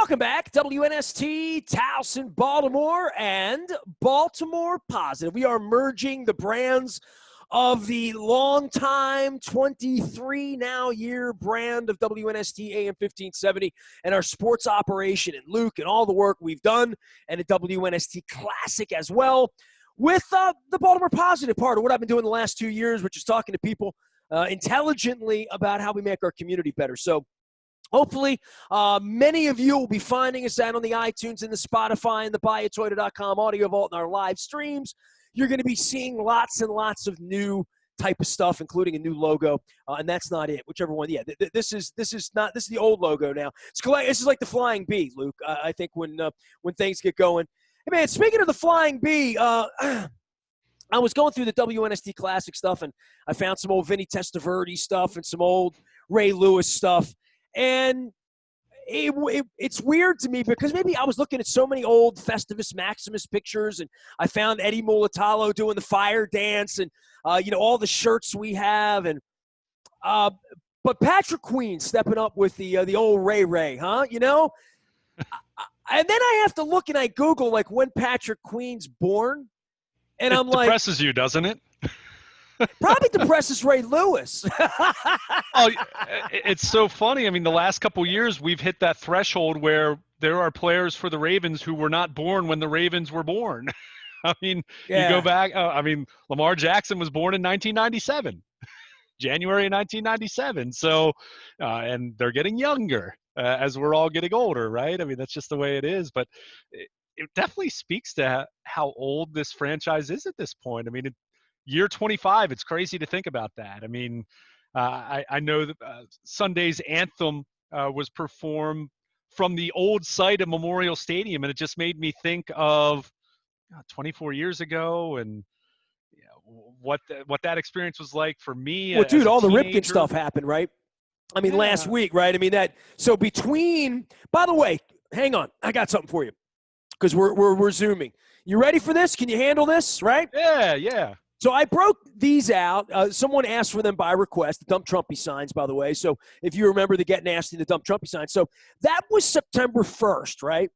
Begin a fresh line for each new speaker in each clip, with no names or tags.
Welcome back, WNST, Towson, Baltimore, and Baltimore Positive. We are merging the brands of the long-time 23 now year brand of WNST AM 1570 and our sports operation and Luke and all the work we've done and a WNST Classic as well with the Baltimore Positive part of what I've been doing the last 2 years, which is talking to people intelligently about how we make our community better. So hopefully, many of you will be finding us out on the iTunes and the Spotify and the buyatoyota.com audio vault and our live streams. You're going to be seeing lots and lots of new type of stuff, including a new logo, and that's not it. Whichever one, yeah. This is the old logo now. This is like the Flying Bee, Luke. I think when things get going. Hey man, speaking of the Flying Bee, I was going through the WNST Classic stuff, and I found some old Vinny Testaverde stuff and some old Ray Lewis stuff. And it's weird to me because maybe I was looking at so many old Festivus Maximus pictures, and I found Eddie Mulatalo doing the fire dance, and all the shirts we have, and but Patrick Queen stepping up with the old Ray, huh? And then I have to look and I Google like when Patrick Queen's born, and I'm like,
depresses you, doesn't it?
Probably depresses Ray Lewis.
Oh, it's so funny. I mean, the last couple of years, we've hit that threshold where there are players for the Ravens who were not born when the Ravens were born. I mean, You go back. Lamar Jackson was born in 1997, January of 1997. So, and they're getting younger as we're all getting older, right? I mean, that's just the way it is. But it definitely speaks to how old this franchise is at this point. I mean, Year 25, it's crazy to think about that. I mean, I know that Sunday's anthem was performed from the old site of Memorial Stadium, and it just made me think of 24 years ago and what that experience was like for me.
Well, dude, all
teenager.
The Ripken stuff happened, right? I mean,
Yeah.
last week, right? I mean, by the way, hang on. I got something for you because we're Zooming. You ready for this? Can you handle this, right?
Yeah.
So I broke these out. Someone asked for them by request, the Dump Trumpy signs, by the way. So if you remember the Get Nasty, the Dump Trumpy signs. So that was September 1st, right?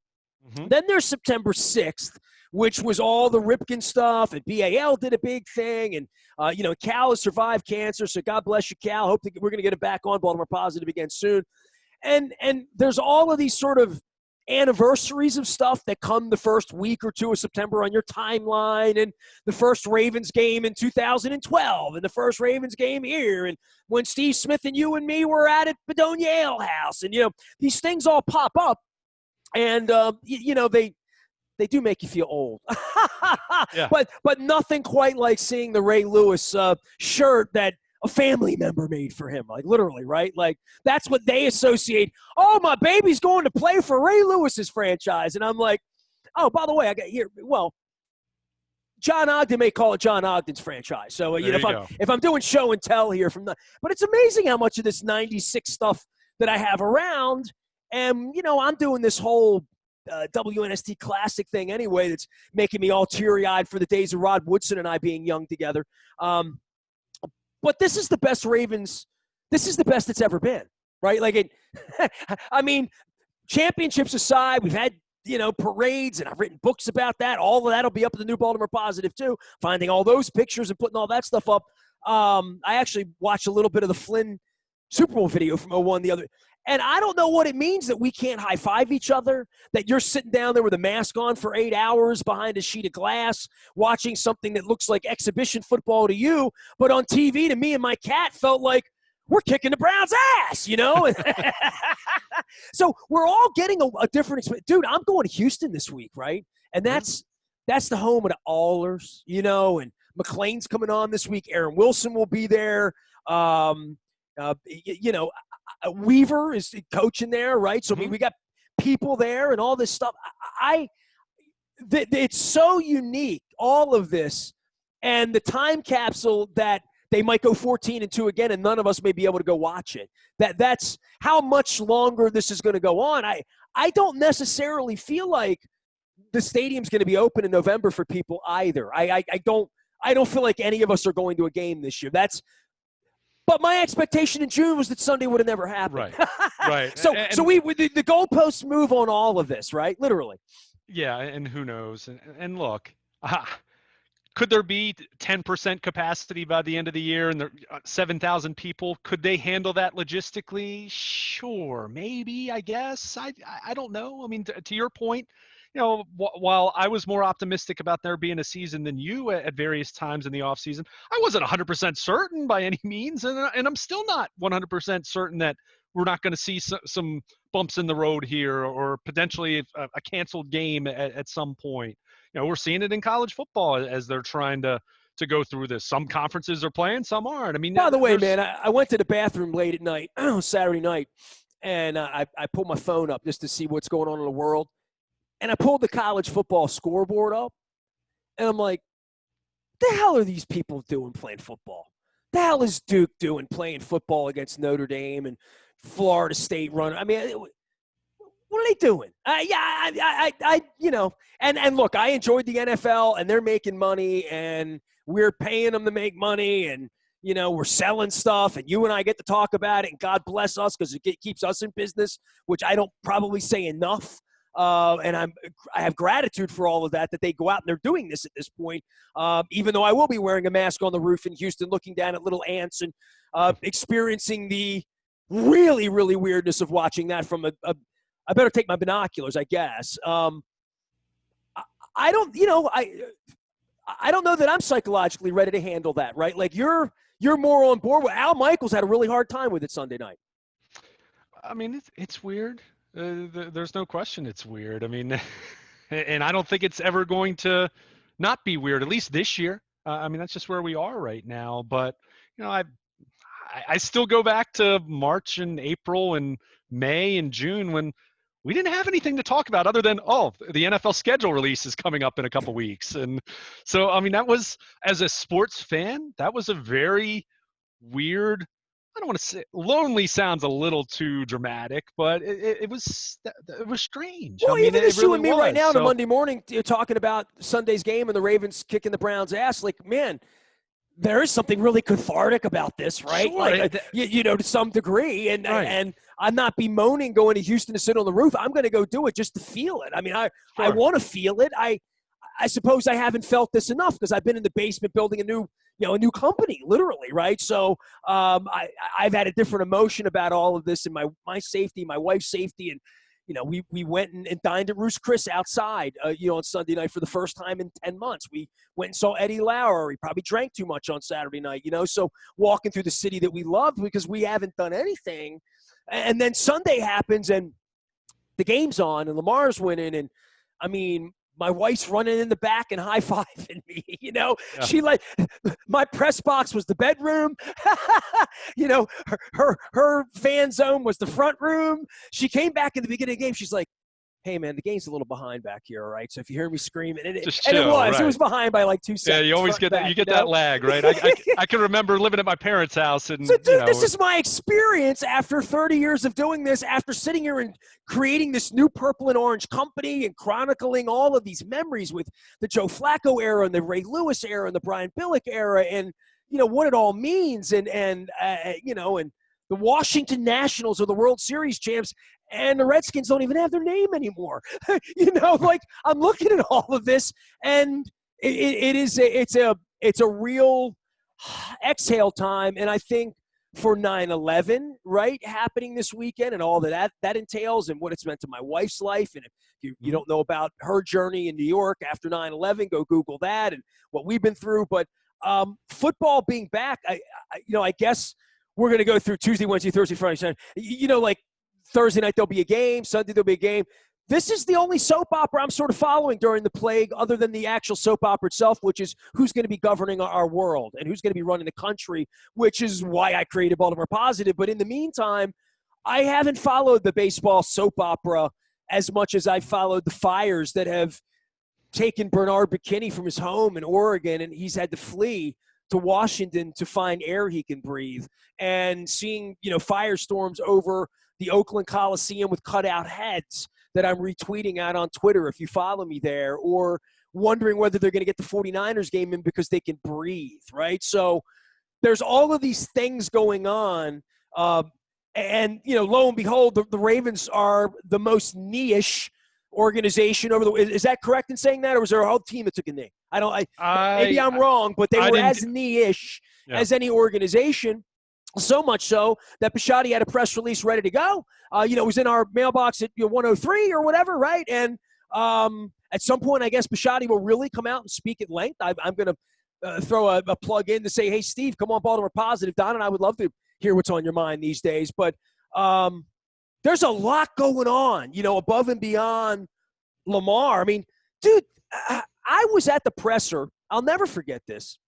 Mm-hmm. Then there's September 6th, which was all the Ripken stuff, and BAL did a big thing. And, Cal has survived cancer, so God bless you, Cal. Hope that we're going to get it back on Baltimore Positive again soon. And there's all of these sort of anniversaries of stuff that come the first week or two of September on your timeline, and the first Ravens game in 2012 and the first Ravens game here, and when Steve Smith and you and me were at Bedonia Ale House, and these things all pop up, and they do make you feel old.
Yeah.
But nothing quite like seeing the Ray Lewis shirt that a family member made for him, like literally, right? Like that's what they associate. Oh, my baby's going to play for Ray Lewis's franchise. And I'm like, oh, by the way, I got here. Well, John Ogden may call it John Ogden's franchise. So, if I'm doing show and tell here but it's amazing how much of this 96 stuff that I have around. And, I'm doing this whole WNST Classic thing anyway that's making me all teary-eyed for the days of Rod Woodson and I being young together. But this is the best Ravens. This is the best it's ever been, right? Like, championships aside, we've had, parades, and I've written books about that. All of that will be up at the new Baltimore Positive, too, finding all those pictures and putting all that stuff up. I actually watched a little bit of the Flynn Super Bowl video from 01 the other. And I don't know what it means that we can't high-five each other, that you're sitting down there with a mask on for 8 hours behind a sheet of glass, watching something that looks like exhibition football to you, but on TV to me and my cat felt like we're kicking the Browns' ass, So we're all getting a different experience. Dude, I'm going to Houston this week, right? And that's the home of the Allers, and McLean's coming on this week. Aaron Wilson will be there. Weaver is coaching there, right? So, I mean, we got people there and all this stuff. It's so unique, all of this, and the time capsule that they might go 14-2 again, and none of us may be able to go watch it. That's how much longer this is going to go on. I don't necessarily feel like the stadium's going to be open in November for people either. I don't feel like any of us are going to a game this year. But my expectation in June was that Sunday would have never happened.
Right, right.
So
And,
the goalposts move on all of this, right? Literally.
yeah, and who knows? And look, could there be 10% capacity by the end of the year and there 7,000 people? Could they handle that logistically? Sure, maybe, I guess. I don't know. I mean, to your point, while I was more optimistic about there being a season than you at various times in the offseason, I wasn't 100% certain by any means, and I'm still not 100% certain that we're not going to see some bumps in the road here or potentially a canceled game at some point. We're seeing it in college football as they're trying to go through this. Some conferences are playing, some aren't. I mean,
by the way, man, I went to the bathroom late at night, Saturday night, and I pulled my phone up just to see what's going on in the world. And I pulled the college football scoreboard up, and I'm like, the hell are these people doing playing football? The hell is Duke doing playing football against Notre Dame and Florida State running? I mean, what are they doing? And look, I enjoyed the NFL, and they're making money, and we're paying them to make money, and we're selling stuff, and you and I get to talk about it, and God bless us because it keeps us in business, which I don't probably say enough. And I have gratitude for all of that they go out and they're doing this at this point, even though I will be wearing a mask on the roof in Houston, looking down at little ants and experiencing the really, really weirdness of watching that from I better take my binoculars, I guess. I don't know that I'm psychologically ready to handle that, right? Like you're more on board with Al Michaels had a really hard time with it Sunday night.
I mean, it's weird. There's no question it's weird. I mean, and I don't think it's ever going to not be weird, at least this year. I mean, that's just where we are right now. But, I still go back to March and April and May and June when we didn't have anything to talk about other than, the NFL schedule release is coming up in a couple weeks. And so, I mean, that was, as a sports fan, that was a very weird, I don't want to say lonely sounds a little too dramatic, but it was strange.
Well,
I mean,
even as you and me right now on a
so,
Monday morning, you're talking about Sunday's game and the Ravens kicking the Browns' ass. Like, man, there is something really cathartic about this, right?
Sure,
like, to some degree. And
right.
and I'm not bemoaning going to Houston to sit on the roof. I'm going to go do it just to feel it. I mean, I want to feel it. I suppose I haven't felt this enough because I've been in the basement building a new company, literally, right? So I've had a different emotion about all of this and my safety, my wife's safety, and we went and dined at Ruth's Chris outside, on Sunday night for the first time in 10 months. We went and saw Eddie Lauer. He probably drank too much on Saturday night, so walking through the city that we loved because we haven't done anything. And then Sunday happens and the game's on and Lamar's winning. And I mean, my wife's running in the back and high-fiving me, Yeah. She my press box was the bedroom. Her fan zone was the front room. She came back in the beginning of the game. She's like, hey, man, the game's a little behind back here, all right? So if you hear me screaming, and it was. Right. It was behind by like 2 seconds.
Yeah, you always get that. You get that lag, right? I can remember living at my parents' house. And,
so, dude, this is my experience after 30 years of doing this, after sitting here and creating this new purple and orange company and chronicling all of these memories with the Joe Flacco era and the Ray Lewis era and the Brian Billick era and, what it all means and the Washington Nationals are the World Series champs. And the Redskins don't even have their name anymore. I'm looking at all of this, and it's a real exhale time. And I think for 9/11, right, happening this weekend, and all that entails, and what it's meant to my wife's life, and if you don't know about her journey in New York after 9/11, go Google that and what we've been through. But football being back, I guess we're going to go through Tuesday, Wednesday, Thursday, Friday, Saturday. Thursday night there'll be a game. Sunday there'll be a game. This is the only soap opera I'm sort of following during the plague other than the actual soap opera itself, which is who's going to be governing our world and who's going to be running the country, which is why I created Baltimore Positive. But in the meantime, I haven't followed the baseball soap opera as much as I followed the fires that have taken Bernard McKinney from his home in Oregon, and he's had to flee to Washington to find air he can breathe, and seeing firestorms over the Oakland Coliseum with cutout heads that I'm retweeting out on Twitter if you follow me there, or wondering whether they're going to get the 49ers game in because they can breathe, right? So there's all of these things going on. And, lo and behold, the Ravens are the most niche organization over the – is that correct in saying that, or was there a whole team that took a knee? Maybe I'm wrong, but they were as niche as any organization. So much so that Bisciotti had a press release ready to go. It was in our mailbox at 103 or whatever, right? And at some point, I guess Bisciotti will really come out and speak at length. I'm going to throw a plug in to say, hey, Steve, come on, Baltimore Positive. Don and I would love to hear what's on your mind these days. But there's a lot going on, above and beyond Lamar. I mean, dude, I was at the presser. I'll never forget this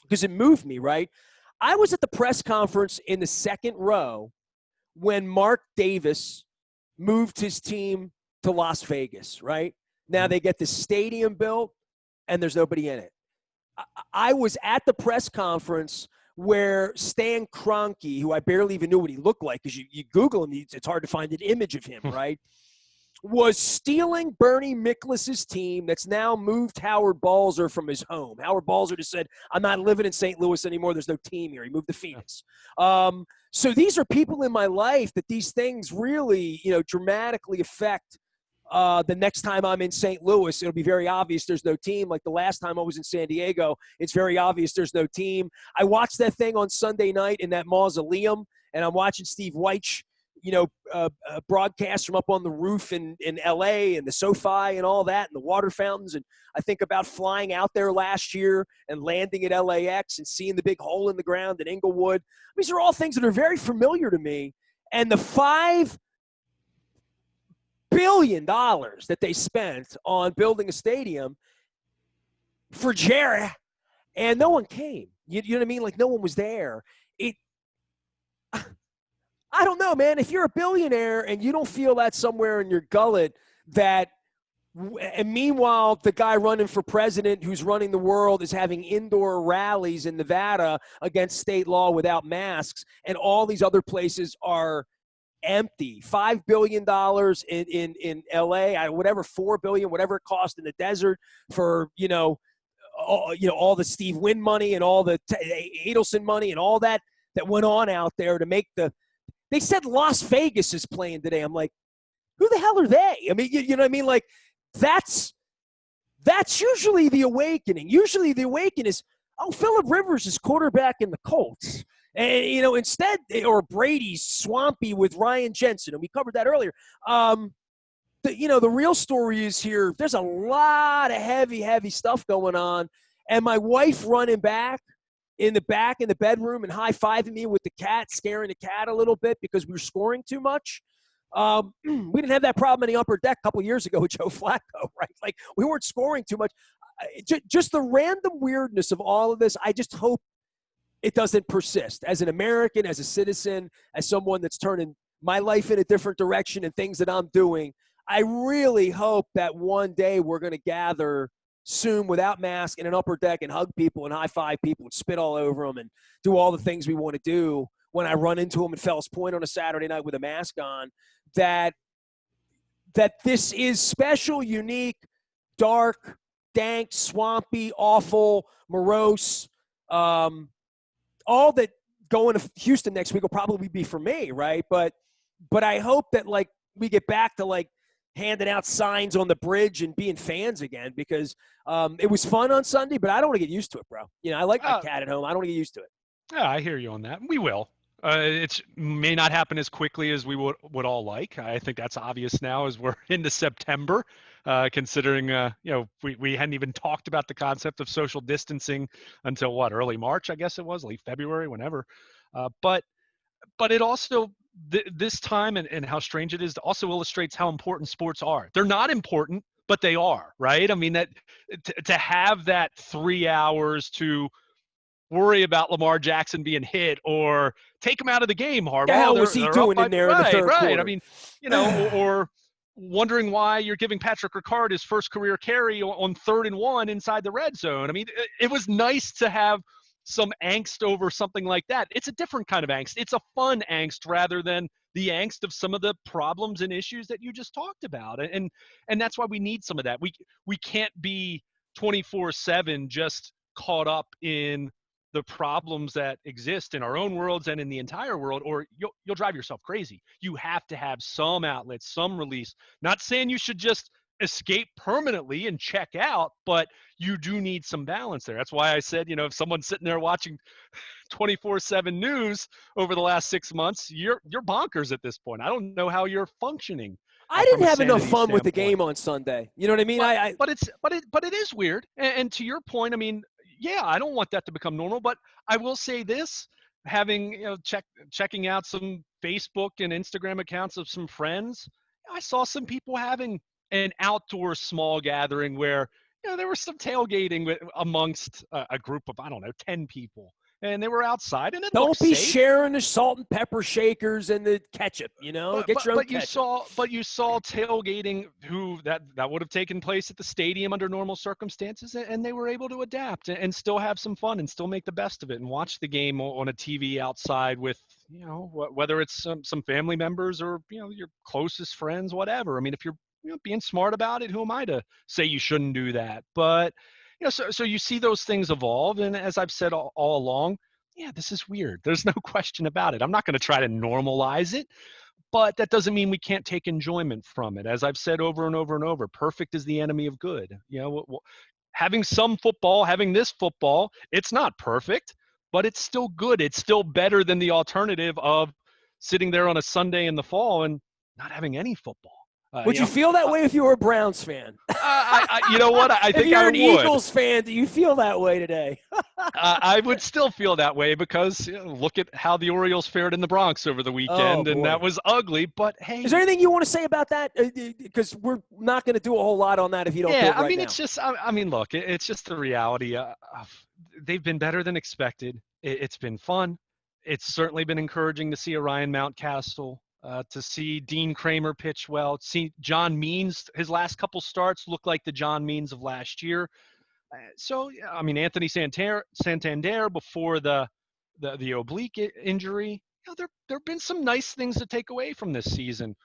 because it moved me, right? I was at the press conference in the second row when Mark Davis moved his team to Las Vegas, right? Now they get the stadium built, and there's nobody in it. I was at the press conference where Stan Kroenke, who I barely even knew what he looked like, because you Google him, it's hard to find an image of him, right? Was stealing Bernie Miklaus's team that's now moved Howard Balzer from his home. Howard Balzer just said, I'm not living in St. Louis anymore. There's no team here. He moved to Phoenix. So these are people in my life that these things really, dramatically affect. The next time I'm in St. Louis, it'll be very obvious there's no team. Like the last time I was in San Diego, it's very obvious there's no team. I watched that thing on Sunday night in that mausoleum, and I'm watching Steve Weich, broadcast from up on the roof in L.A. and the SoFi and all that and the water fountains. And I think about flying out there last year and landing at LAX and seeing the big hole in the ground in Inglewood. These are all things that are very familiar to me. And the $5 billion that they spent on building a stadium for Jerry, and no one came. You know what I mean? Like no one was there. I don't know, man. If you're a billionaire and you don't feel that somewhere in your gullet that and meanwhile, the guy running for president who's running the world is having indoor rallies in Nevada against state law without masks, and all these other places are empty. $5 billion in LA, whatever, $4 billion, whatever it cost in the desert for, all the Steve Wynn money and all the Adelson money and all that went on out there to make they said Las Vegas is playing today. I'm like, who the hell are they? I mean, you know what I mean? Like, that's usually the awakening. Usually the awakening is, Phillip Rivers is quarterback in the Colts. And, instead, or Brady's swampy with Ryan Jensen. And we covered that earlier. The real story is here. There's a lot of heavy stuff going on. And my wife running back in the bedroom and high-fiving me with the cat, scaring the cat a little bit because we were scoring too much. We didn't have that problem in the upper deck a couple years ago with Joe Flacco, right? Like, we weren't scoring too much. Just the random weirdness of all of this, I just hope it doesn't persist. As an American, as a citizen, as someone that's turning my life in a different direction and things that I'm doing, I really hope that one day we're going to gather soon without masks in an upper deck and hug people and high-five people and spit all over them and do all the things we want to do when I run into them in Fells Point on a Saturday night with a mask on, that this is special, unique, dark, dank, swampy, awful, morose. All that going to Houston next week will probably be for me, right? But I hope that, like, we get back to, like, handing out signs on the bridge and being fans again, because it was fun on Sunday, but I don't want to get used to it, bro. I like my cat at home. I don't want to get used to it.
Yeah, I hear you on that. We will. It may not happen as quickly as we would all like. I think that's obvious now as we're into September, considering, we hadn't even talked about the concept of social distancing until early March, I guess it was, late February, whenever. But it also, this time and how strange it is, also illustrates how important sports are. They're not important, but they are, right? I mean, that to have that 3 hours to worry about Lamar Jackson being hit or take him out of the game, Harbaugh.
The hell was he doing in there in the third quarter?
I mean, or wondering why you're giving Patrick Ricard his first career carry on 3rd and 1 inside the red zone. I mean, it was nice to have some angst over something like that. It's a different kind of angst. It's a fun angst rather than the angst of some of the problems and issues that you just talked about. And that's why we need some of that. We can't be 24/7 just caught up in the problems that exist in our own worlds and in the entire world, or you'll drive yourself crazy. You have to have some outlet, some release. Not saying you should just escape permanently and check out, but you do need some balance there. That's why I said, if someone's sitting there watching 24/7 news over the last 6 months, you're bonkers at this point. I don't know how you're functioning
I
from
didn't
a
have enough
sanity
fun with the
standpoint.
game on Sunday. You know what I mean?
But it is weird. And to your point, I mean, yeah, I don't want that to become normal. But I will say this: having checking out some Facebook and Instagram accounts of some friends, I saw some people having an outdoor small gathering where there was some tailgating amongst a group of, I don't know, 10 people, and they were outside, and it looked
Don't be
safe.
sharing the salt and pepper shakers and the ketchup. Get your own ketchup.
You saw tailgating that would have taken place at the stadium under normal circumstances, and they were able to adapt and still have some fun and still make the best of it and watch the game on a TV outside with whether it's some family members or your closest friends, whatever. I mean, if you're being smart about it, who am I to say you shouldn't do that? But so you see those things evolve, and as I've said all along, yeah, this is weird. There's no question about it. I'm not going to try to normalize it, but that doesn't mean we can't take enjoyment from it. As I've said over and over and over, perfect is the enemy of good. Having some football, having this football, it's not perfect, but it's still good. It's still better than the alternative of sitting there on a Sunday in the fall and not having any football.
Would you feel that way if you were a Browns fan?
You know what? I
if
think
you're
I
an
would.
Eagles fan, do you feel that way today?
I would still feel that way because look at how the Orioles fared in the Bronx over the weekend, and that was ugly. But hey,
is there anything you want to say about that? Because we're not going to do a whole lot on that if you don't do it right
I mean,
now.
it's just, I mean, look, it's just the reality. They've been better than expected. It's been fun. It's certainly been encouraging to see a Ryan Mountcastle, to see Dean Kramer pitch well, see John Means, his last couple starts look like the John Means of last year. So, I mean, Anthony Santander before the oblique injury, there have been some nice things to take away from this season.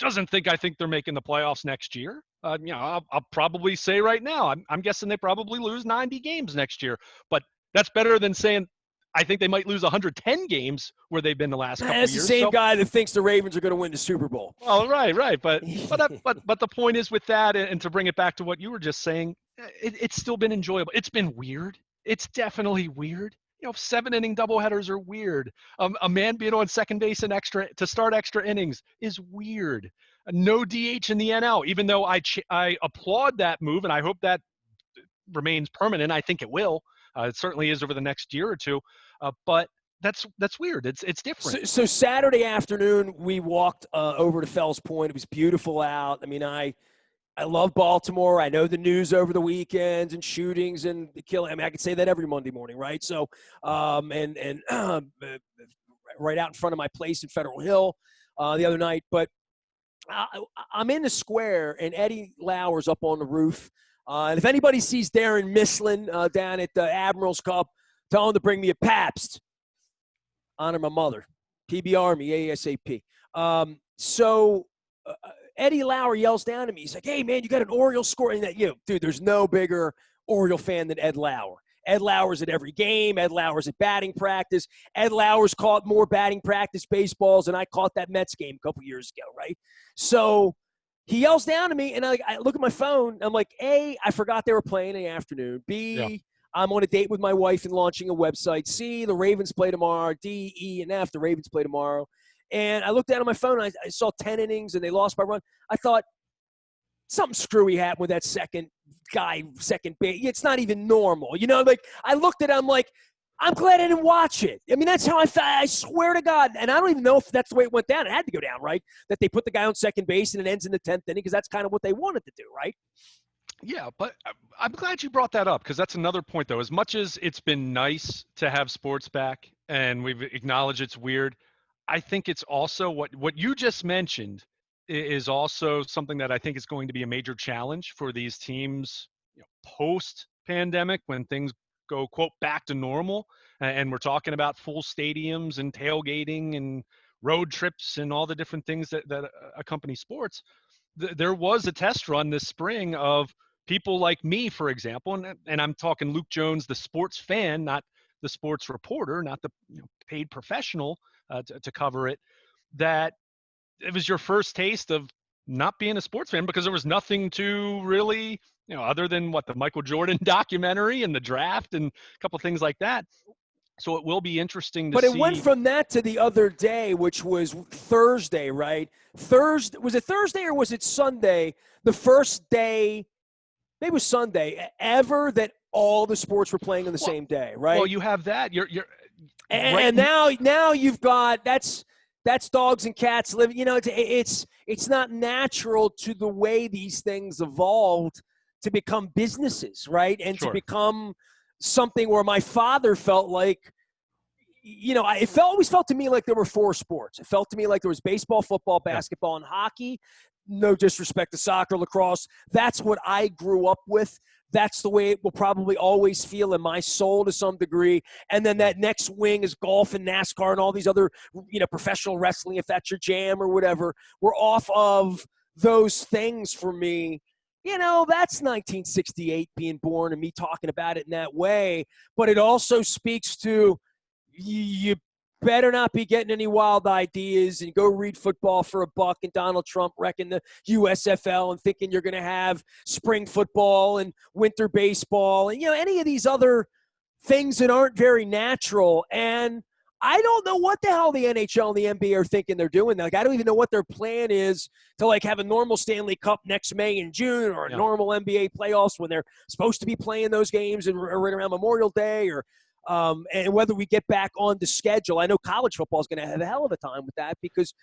I think they're making the playoffs next year. I'll probably say right now, I'm guessing they probably lose 90 games next year, but that's better than saying I think they might lose 110 games where they've been the last couple of years.
That's the same guy that thinks the Ravens are going to win the Super Bowl.
Oh, right. But the point is with that, and to bring it back to what you were just saying, it's still been enjoyable. It's been weird. It's definitely weird. 7-inning doubleheaders are weird. A man being on second base to start extra innings is weird. No DH in the NL, even though I applaud that move, and I hope that remains permanent. I think it will. It certainly is over the next year or two. But that's weird. It's different.
So Saturday afternoon, we walked over to Fells Point. It was beautiful out. I mean, I love Baltimore. I know the news over the weekends and shootings and the killing. I mean, I could say that every Monday morning, right? So, and right out in front of my place in Federal Hill the other night. But I'm in the square, and Eddie Lauer's up on the roof. And if anybody sees Darren Mislin down at the Admirals Cup, tell him to bring me a Pabst. Honor my mother. PBR me, ASAP. So Eddie Lauer yells down to me. He's like, hey, man, you got an Oriole score? And dude, there's no bigger Oriole fan than Ed Lauer. Ed Lauer's at every game. Ed Lauer's at batting practice. Ed Lauer's caught more batting practice baseballs than I caught that Mets game a couple years ago, right? So he yells down to me, and I look at my phone. I'm like, A, I forgot they were playing in the afternoon. B, I'm on a date with my wife and launching a website. C, the Ravens play tomorrow. D, E, and F, the Ravens play tomorrow. And I looked down at my phone, and I saw 10 innings, and they lost by run. I thought, something screwy happened with that second base. It's not even normal. I looked at it, I'm like, I'm glad I didn't watch it. I mean, that's how I felt. I swear to God. And I don't even know if that's the way it went down. It had to go down, right? That they put the guy on second base and it ends in the 10th inning because that's kind of what they wanted to do, right?
Yeah, but I'm glad you brought that up because that's another point, though. As much as it's been nice to have sports back and we've acknowledged it's weird, I think it's also what you just mentioned is also something that I think is going to be a major challenge for these teams post-pandemic when things go, quote, back to normal. And we're talking about full stadiums and tailgating and road trips and all the different things that accompany sports. There was a test run this spring of people like me, for example, and I'm talking Luke Jones, the sports fan, not the sports reporter, not the paid professional to cover it, that it was your first taste of not being a sports fan because there was nothing to really, other than the Michael Jordan documentary and the draft and a couple things like that. So it will be interesting to see.
But it went from that to the other day, which was Thursday, right? Was it Thursday or was it Sunday? The first day, maybe it was Sunday, ever that all the sports were playing on the same day, right?
Well, you have that. You're
and now you've got that's dogs and cats living. It's not natural to the way these things evolved to become businesses, right? And to become something where my father felt like, always felt to me like there were four sports. It felt to me like there was baseball, football, basketball, and hockey. No disrespect to soccer, lacrosse. That's what I grew up with. That's the way it will probably always feel in my soul to some degree. And then that next wing is golf and NASCAR and all these other, professional wrestling, if that's your jam or whatever. We're off of those things for me. That's 1968 being born and me talking about it in that way. But it also speaks to you better not be getting any wild ideas and go read Football for a Buck and Donald Trump wrecking the USFL and thinking you're going to have spring football and winter baseball and, any of these other things that aren't very natural. And I don't know what the hell the NHL and the NBA are thinking they're doing. I don't even know what their plan is to have a normal Stanley Cup next May and June or a normal NBA playoffs when they're supposed to be playing those games and right around Memorial Day or and whether we get back on the schedule. I know college football is going to have a hell of a time with that because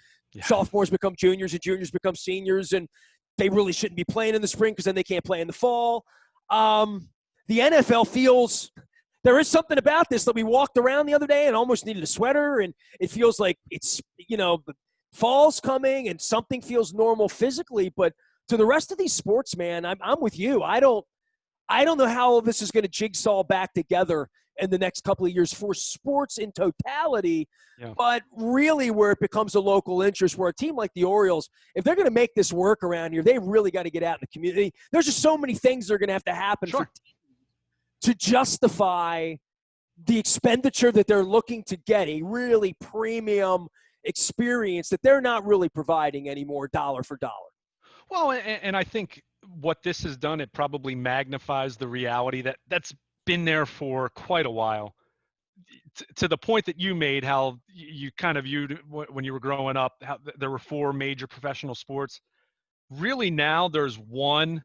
sophomores become juniors and juniors become seniors, and they really shouldn't be playing in the spring because then they can't play in the fall. The NFL feels there is something about this that we walked around the other day and almost needed a sweater, and it feels like it's, fall's coming and something feels normal physically. But to the rest of these sports, man, I'm with you. I don't know how all this is going to jigsaw back together in the next couple of years for sports in totality, but really where it becomes a local interest, where a team like the Orioles, if they're going to make this work around here, they've really got to get out in the community. There's just so many things that are going to have to happen to justify the expenditure that they're looking to get, a really premium experience that they're not really providing anymore dollar for dollar.
Well, and I think what this has done, it probably magnifies the reality that's been there for quite a while, to the point that you made, how you kind of viewed when you were growing up, how there were four major professional sports. Really now there's one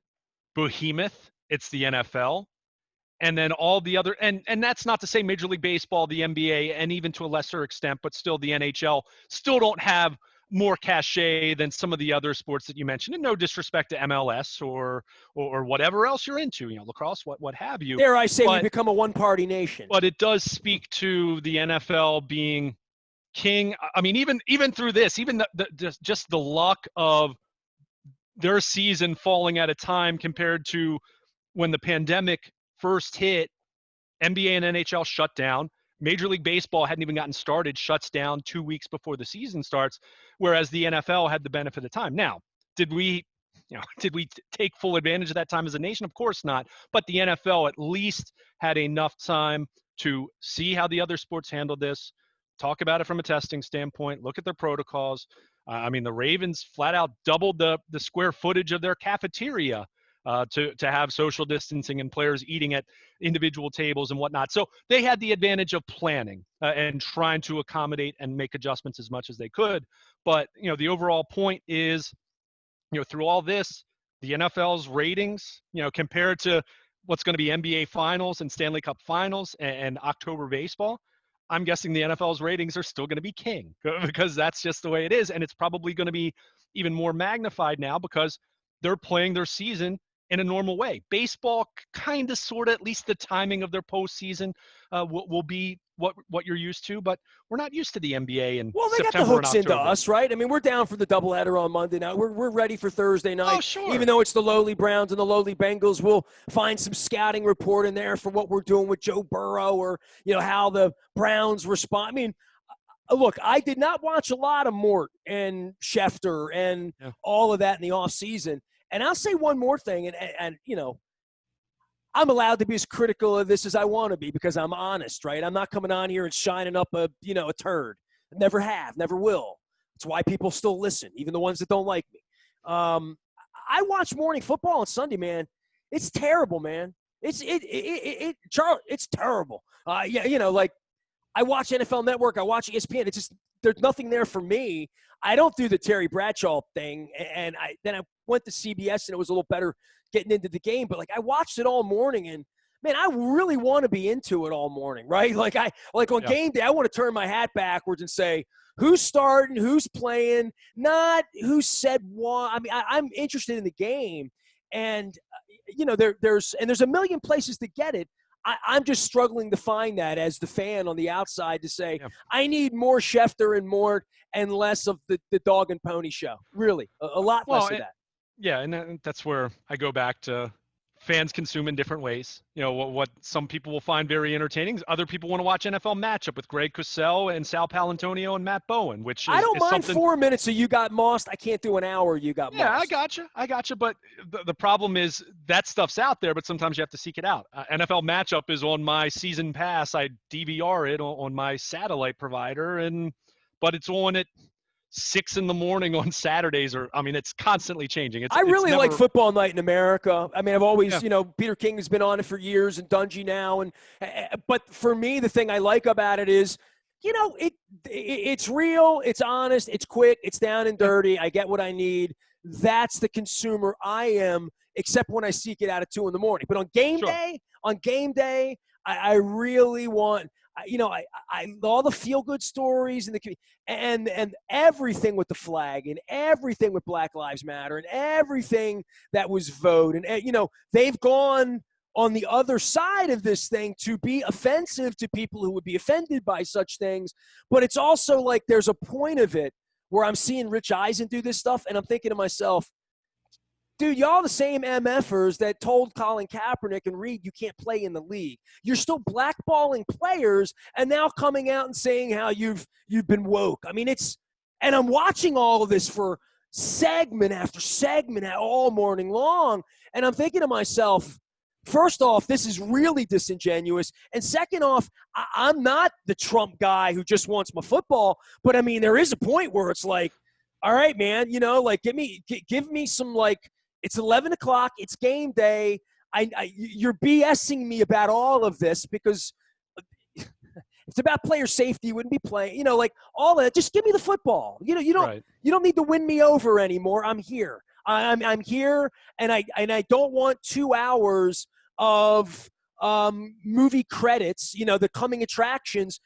behemoth. It's the NFL. And then all the other, and that's not to say Major League Baseball, the NBA, and even to a lesser extent, but still the NHL still don't have more cachet than some of the other sports that you mentioned. And no disrespect to MLS or whatever else you're into, lacrosse, what have you.
Dare I say, we become a one-party nation.
But it does speak to the NFL being king. I mean, even through this, even just the luck of their season falling at a time compared to when the pandemic first hit, NBA and NHL shut down. Major League Baseball hadn't even gotten started, shuts down 2 weeks before the season starts, whereas the NFL had the benefit of time. Now, did we take full advantage of that time as a nation? Of course not. But the NFL at least had enough time to see how the other sports handled this, talk about it from a testing standpoint, look at their protocols. The Ravens flat out doubled the square footage of their cafeteria to have social distancing and players eating at individual tables and whatnot. So they had the advantage of planning and trying to accommodate and make adjustments as much as they could. But, the overall point is, through all this, the NFL's ratings, compared to what's going to be NBA finals and Stanley Cup finals and October baseball, I'm guessing the NFL's ratings are still going to be king because that's just the way it is. And it's probably going to be even more magnified now because they're playing their season in a normal way. Baseball, kind of, sort of, at least the timing of their postseason will be what you're used to, but we're not used to the NBA and
well, they
September
got the hooks
into
us, right? I mean, we're down for the doubleheader on Monday night. We're ready for Thursday night.
Oh, sure.
Even though it's the lowly Browns and the lowly Bengals, we'll find some scouting report in there for what we're doing with Joe Burrow or, how the Browns respond. I mean, look, I did not watch a lot of Mort and Schefter and all of that in the offseason. And I'll say one more thing, and I'm allowed to be as critical of this as I want to be because I'm honest, right? I'm not coming on here and shining up a turd. Never have, never will. It's why people still listen, even the ones that don't like me. I watch morning football on Sunday, man. It's terrible, man. Charles, it's terrible. Like I watch NFL Network, I watch ESPN. It's just there's nothing there for me. I don't do the Terry Bradshaw thing, and I went to CBS and it was a little better getting into the game. But like I watched it all morning, and man, I really want to be into it all morning, right? Like on game day, I want to turn my hat backwards and say who's starting, who's playing, not who said what. I mean, I'm interested in the game, and there's a million places to get it. I'm just struggling to find that as the fan on the outside to say, I need more Schefter and more and less of the dog and pony show. Really, a lot less of that.
Yeah, and that's where I go back to fans consume in different ways. What some people will find very entertaining. Other people want to watch NFL matchup with Greg Cosell and Sal Palantonio and Matt Bowen, which
I don't mind 4 minutes of You Got Mossed. I can't do an hour You Got Mossed.
Yeah, I gotcha. But the problem is that stuff's out there, but sometimes you have to seek it out. NFL matchup is on my season pass. I DVR it on my satellite provider, but it's on at 6 a.m. on Saturdays, it's constantly changing.
I really like Football Night in America. I mean, I've always, Peter King has been on it for years and Dungy now. But for me, the thing I like about it is, it's real, it's honest, it's quick, it's down and dirty. I get what I need. That's the consumer I am, except when I seek it out at 2 a.m. But on game day, I really want, I all the feel good stories and everything with the flag and everything with Black Lives Matter and everything that was voted. And they've gone on the other side of this thing to be offensive to people who would be offended by such things. But it's also like there's a point of it where I'm seeing Rich Eisen do this stuff and I'm thinking to myself, dude, y'all the same MFers that told Colin Kaepernick and Reed you can't play in the league. You're still blackballing players and now coming out and saying how you've been woke. I mean, and I'm watching all of this for segment after segment all morning long, and I'm thinking to myself, first off, this is really disingenuous, and second off, I'm not the Trump guy who just wants my football, but I mean, there is a point where it's like, all right, man, like give me some like. It's 11 o'clock. It's game day. You're BSing me about all of this because if it's about player safety, you wouldn't be playing. Like all that. Just give me the football. You don't need to win me over anymore. I'm here. I'm here, and I don't want 2 hours of movie credits. The coming attractions.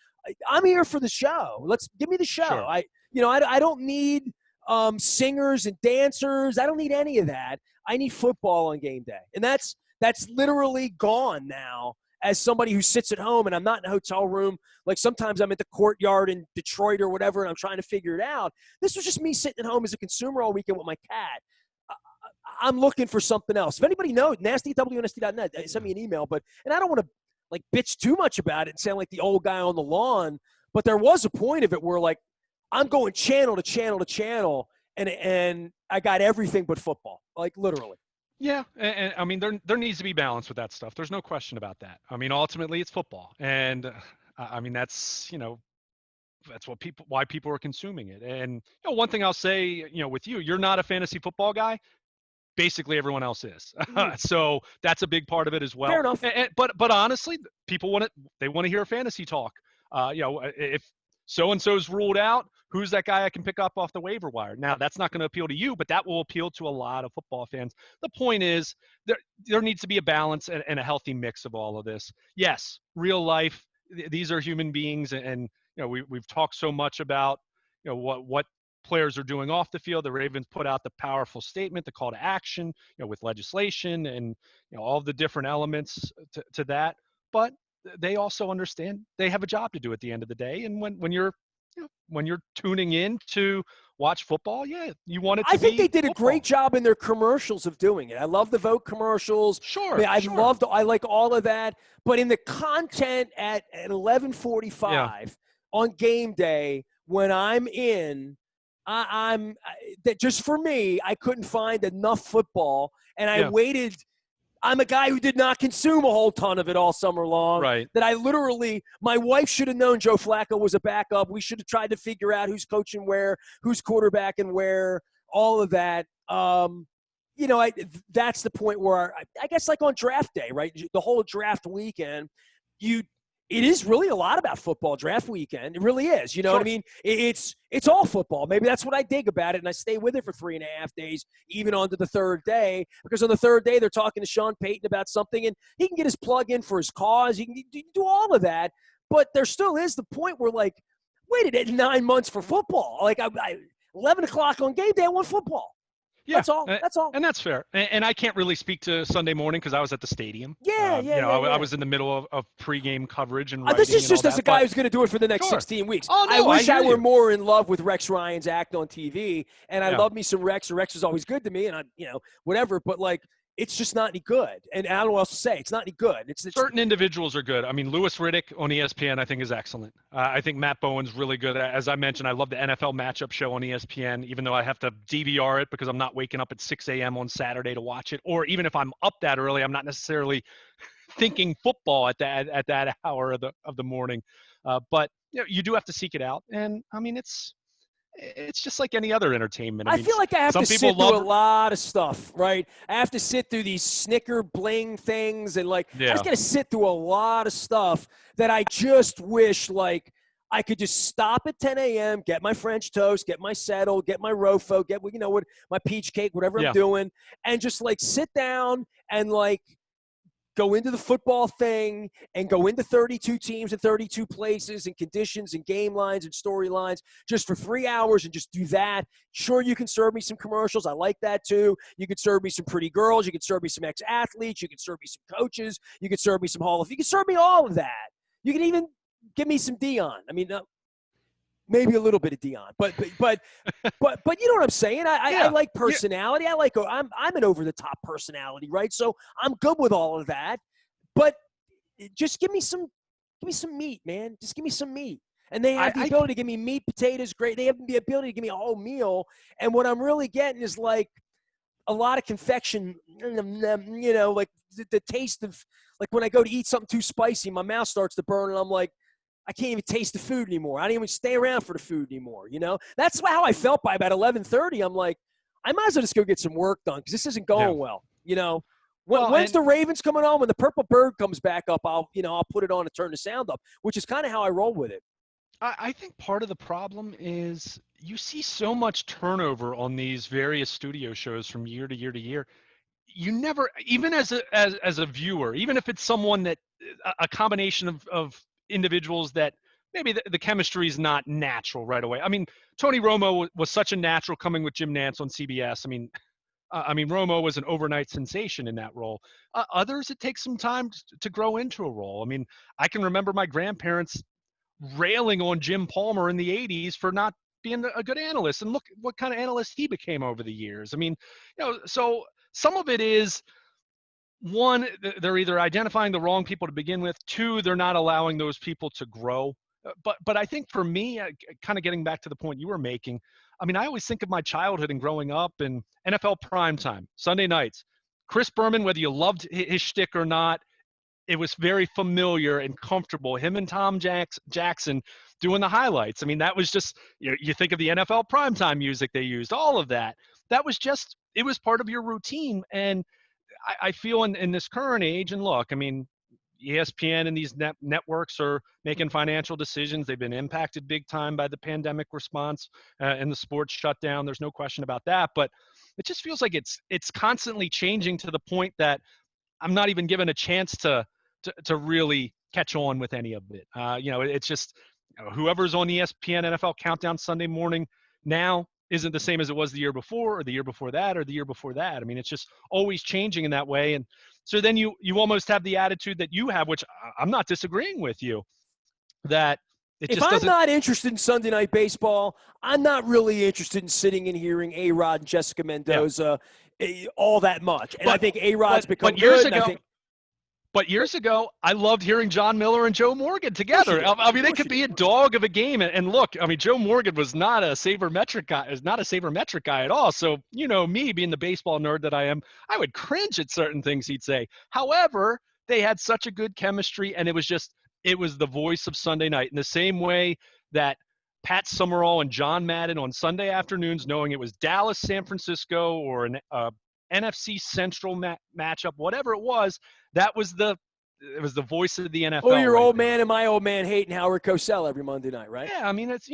I'm here for the show. Let's give me the show.
Sure.
I don't need singers and dancers. I don't need any of that. I need football on game day. And that's literally gone now as somebody who sits at home and I'm not in a hotel room. Like sometimes I'm at the Courtyard in Detroit or whatever and I'm trying to figure it out. This was just me sitting at home as a consumer all weekend with my cat. I'm looking for something else. If anybody knows, nasty@WNST.net, send me an email. And I don't want to like bitch too much about it and sound like the old guy on the lawn, but there was a point of it where like I'm going channel to channel to channel, and I got everything but football, like literally.
Yeah, and I mean there needs to be balance with that stuff. There's no question about that. I mean, ultimately it's football, and I mean that's why people are consuming it. And one thing I'll say, with you're not a fantasy football guy. Basically, everyone else is. So that's a big part of it as well.
Fair enough.
But honestly, people want to hear fantasy talk. If so-and-so's ruled out, who's that guy I can pick up off the waiver wire? Now, that's not going to appeal to you, but that will appeal to a lot of football fans. The point is there needs to be a balance and a healthy mix of all of this. Yes, real life, these are human beings, and we've talked so much about what players are doing off the field. The Ravens put out the powerful statement, the call to action, with legislation and all the different elements to that. But they also understand they have a job to do at the end of the day. And when you're tuning in to watch football, you want it to be.
I think they did
football.
A great job in their commercials of doing it. I love the Vote commercials.
Sure.
I like all of that. But in the content at 11:45 on game day, when I'm in, I'm that just for me, I couldn't find enough football, and I waited. I'm a guy who did not consume a whole ton of it all summer long.
Right.
That I literally, my wife should have known Joe Flacco was a backup. We should have tried to figure out who's coaching where, who's quarterbacking where, all of that. That's the point where I guess like on draft day, right? The whole draft weekend, it is really a lot about football draft weekend. It really is. You know
Sure.
what I mean? It's all football. Maybe that's what I dig about it, and I stay with it for 3.5 days, even on to the third day, because on the third day they're talking to Sean Payton about something, and he can get his plug in for his cause. He can do all of that, but there still is the point where, like, wait, it 9 months for football. Like, 11 o'clock on game day, I want football.
Yeah,
That's all. That's all.
And that's fair. And I can't really speak to Sunday morning because I was at the stadium. I was in the middle of pregame coverage and writing.
This is just
and all
as
that,
a guy who's going to do it for the next
Sure.
16 weeks.
Oh, no,
I wish I were
you.
more in love with Rex Ryan's act on TV, and I love me some Rex. And Rex is always good to me, and whatever. But like, it's just not any good. And I don't know what else to say. It's not any good. It's
certain individuals are good. I mean, Louis Riddick on ESPN, I think, is excellent. I think Matt Bowen's really good. As I mentioned, I love the NFL matchup show on ESPN, even though I have to DVR it because I'm not waking up at 6 a.m. on Saturday to watch it. Or even if I'm up that early, I'm not necessarily thinking football at that hour of the morning. But you do have to seek it out. And I mean, it's just like any other entertainment.
I feel like I have to sit through a lot of stuff, right? I have to sit through these Snicker bling things, and like, I just got to sit through a lot of stuff that I just wish, like, I could just stop at 10 a.m., get my French toast, get my settle, get my Rofo, get my peach cake, whatever I'm doing, and just like sit down and like go into the football thing and go into 32 teams and 32 places and conditions and game lines and storylines just for 3 hours and just do that. Sure, you can serve me some commercials. I like that too. You can serve me some pretty girls. You can serve me some ex-athletes. You can serve me some coaches. You can serve me some you can serve me all of that. You can even give me some Dion. I mean, maybe a little bit of Dion, but you know what I'm saying? I like personality. I'm an over the top personality, right? So I'm good with all of that, but just give me some meat, man. Just give me some meat. And they have the ability to give me meat, potatoes, great. They have the ability to give me a whole meal. And what I'm really getting is like a lot of confection, like the taste of, like when I go to eat something too spicy, my mouth starts to burn and I'm like, I can't even taste the food anymore. I don't even stay around for the food anymore, That's how I felt by about 11:30. I'm like, I might as well just go get some work done because this isn't going well, When's the Ravens coming on? When the Purple Bird comes back up, I'll put it on and turn the sound up, which is kind of how I roll with it.
I think part of the problem is you see so much turnover on these various studio shows from year to year to year. You never, even as a viewer, even if it's someone that a combination of individuals that maybe the chemistry is not natural right away. I mean, Tony Romo was such a natural coming with Jim Nantz on CBS. I mean, Romo was an overnight sensation in that role. Others, it takes some time to grow into a role. I mean, I can remember my grandparents railing on Jim Palmer in the 80s for not being a good analyst, and look what kind of analyst he became over the years. I mean, so some of it is, one, they're either identifying the wrong people to begin with. Two, they're not allowing those people to grow. But I think for me, kind of getting back to the point you were making, I mean, I always think of my childhood and growing up in NFL primetime, Sunday nights. Chris Berman, whether you loved his shtick or not, it was very familiar and comfortable. Him and Tom Jackson doing the highlights. I mean, that was just, you think of the NFL primetime music they used, all of that. That was just, it was part of your routine. And I feel in this current age, and look, I mean, ESPN and these networks are making financial decisions. They've been impacted big time by the pandemic response and the sports shutdown. There's no question about that. But it just feels like it's constantly changing to the point that I'm not even given a chance to really catch on with any of it. It's just whoever's on ESPN NFL Countdown Sunday morning now isn't the same as it was the year before or the year before that or the year before that. I mean, it's just always changing in that way. And so then you almost have the attitude that you have, which I'm not disagreeing with you, that it
if
just
I'm not interested in Sunday Night Baseball, I'm not really interested in sitting and hearing A-Rod and Jessica Mendoza all that much. And I think A-Rod's become
but years
good.
Ago, But years ago, I loved hearing John Miller and Joe Morgan together. I mean, they could be a dog of a game. And look, I mean, Joe Morgan was not a sabermetric guy. Is not a sabermetric guy at all. So, me being the baseball nerd that I am, I would cringe at certain things he'd say. However, they had such a good chemistry, and it was the voice of Sunday night in the same way that Pat Summerall and John Madden on Sunday afternoons, knowing it was Dallas, San Francisco, or an NFC Central matchup, whatever it was, it was the voice of the NFL.
Oh, your old man and my old man hating Howard Cosell every Monday night, right?
Yeah, I mean, it's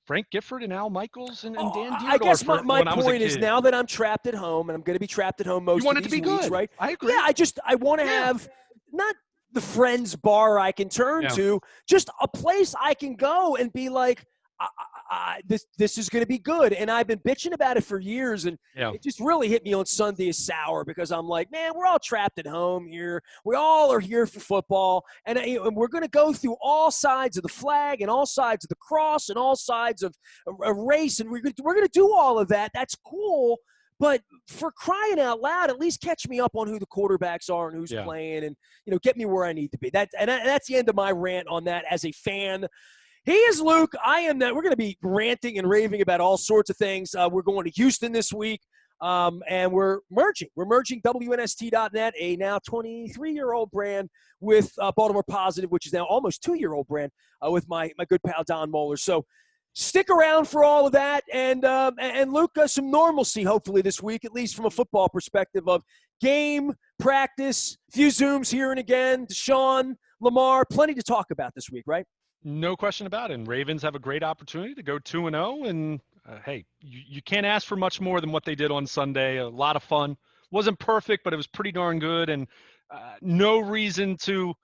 Frank Gifford and Al Michaels and Dan Dierdorf.
I guess my point is now that I'm trapped at home, and I'm going to be trapped at home most of these weeks,
good.
right?
I agree.
Yeah, I want to have not the friends bar I can turn to, just a place I can go and be like, this is going to be good. And I've been bitching about it for years, and it just really hit me on Sunday as sour because I'm like, man, we're all trapped at home here. We all are here for football, and we're going to go through all sides of the flag and all sides of the cross and all sides of a race, and we're going to do all of that. That's cool. But for crying out loud, at least catch me up on who the quarterbacks are and who's playing, and get me where I need to be. That's the end of my rant on that as a fan. He is Luke. I am that. We're going to be ranting and raving about all sorts of things. We're going to Houston this week, and we're merging. We're merging WNST.net, a now 23-year-old brand, with Baltimore Positive, which is now almost 2-year-old brand, with my good pal Don Moeller. So stick around for all of that, and Luke, some normalcy hopefully this week, at least from a football perspective of game, practice, few Zooms here and again, Deshaun, Lamar, plenty to talk about this week, right?
No question about it. And Ravens have a great opportunity to go 2-0. And hey, you can't ask for much more than what they did on Sunday. A lot of fun. Wasn't perfect, but it was pretty darn good. And no reason to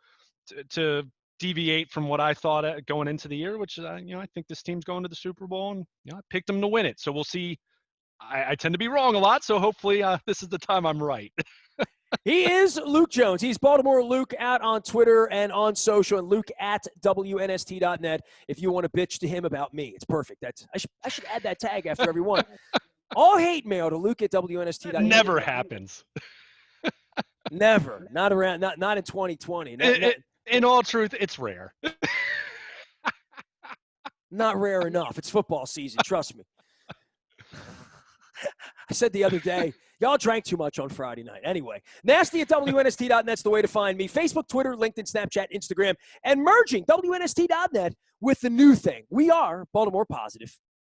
deviate from what I thought going into the year, which I think this team's going to the Super Bowl, and I picked them to win it. So we'll see. I tend to be wrong a lot, so hopefully this is the time I'm right.
He is Luke Jones. He's Baltimore Luke out on Twitter and on social, and Luke at WNST.net if you want to bitch to him about me. It's perfect. I should add that tag after every one. All hate mail to Luke at WNST.net.
Never happens.
Never. Not around. Not in 2020.
In all truth, it's rare.
Not rare enough. It's football season. Trust me. I said the other day, y'all drank too much on Friday night. Anyway, nasty at WNST.net's the way to find me. Facebook, Twitter, LinkedIn, Snapchat, Instagram, and merging WNST.net with the new thing. We are Baltimore Positive.